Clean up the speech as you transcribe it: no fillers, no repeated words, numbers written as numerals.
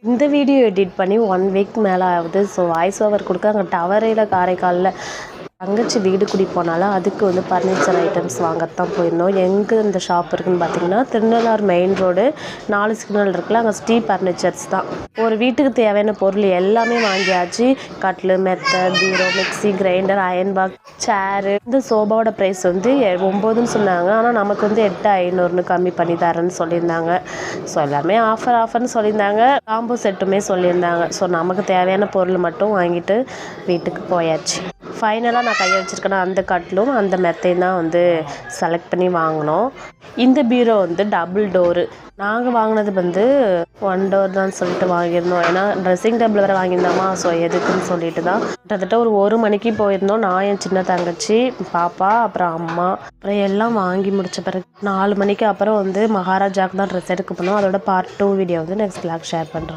இந்த video edit பண்ணி 1 week மேலே ஆகுது. ஸோ வாய்ஸ் ஓவர் கொடுக்க அங்கே டவரே இல்லை காரைக்காலில். தங்கச்சி வீடு குடி போனாலும் அதுக்கு வந்து ஃபர்னிச்சர் ஐட்டம்ஸ் வாங்கத்தான் போயிருந்தோம். எங்கே இந்த ஷாப் இருக்குதுன்னு பார்த்தீங்கன்னா திருநள்ளாறு மெயின் ரோடு 4 சிக்னல் இருக்குல்ல, அங்கே ஸ்ரீ ஃபர்னிச்சர்ஸ் தான். ஒரு வீட்டுக்கு தேவையான பொருள் எல்லாமே வாங்கியாச்சு. கட்லு, மெத்தை, பீரோ, மிக்சி, கிரைண்டர், அயன் பாக்ஸ், சேரு. இந்த சோபாவோட ப்ரைஸ் வந்து 9ன்னு சொன்னாங்க. ஆனால் நமக்கு வந்து 8,500 கம்மி பண்ணி தரேன்னு சொல்லியிருந்தாங்க. ஸோ எல்லாமே ஆஃபர்னு சொல்லியிருந்தாங்க. காம்போ செட்டுமே சொல்லியிருந்தாங்க. ஸோ நமக்கு தேவையான பொருள் மட்டும் வாங்கிட்டு வீட்டுக்கு போயாச்சு. ஃபைனலாக நான் கையை வச்சுருக்கேன்னா அந்த கட்டிலும் அந்த மெத்தையும் தான் வந்து செலக்ட் பண்ணி வாங்கினோம். இந்த பீரோ வந்து டபுள் டோரு. நாங்கள் வாங்கினது வந்து 1 டோர் தான் சொல்லிட்டு வாங்கியிருந்தோம். ஏன்னா ட்ரெஸ்ஸிங் டேபிள் வேறு வாங்கியிருந்தோமா, ஸோ எதுக்குன்னு சொல்லிட்டு தான். கிட்டத்தட்ட ஒரு 1 மணிக்கு போயிருந்தோம். நான், என் சின்ன தங்கச்சி, பாப்பா, அப்புறம் அம்மா. அப்புறம் எல்லாம் வாங்கி முடித்த பிறகு 4 மணிக்கு அப்புறம் வந்து மகாராஜாவுக்கு தான் ட்ரெஸ் எடுக்க போனோம். அதோட பார்ட் 2 வீடியோ வந்து நெக்ஸ்ட் ஷேர் பண்ணுறோம்.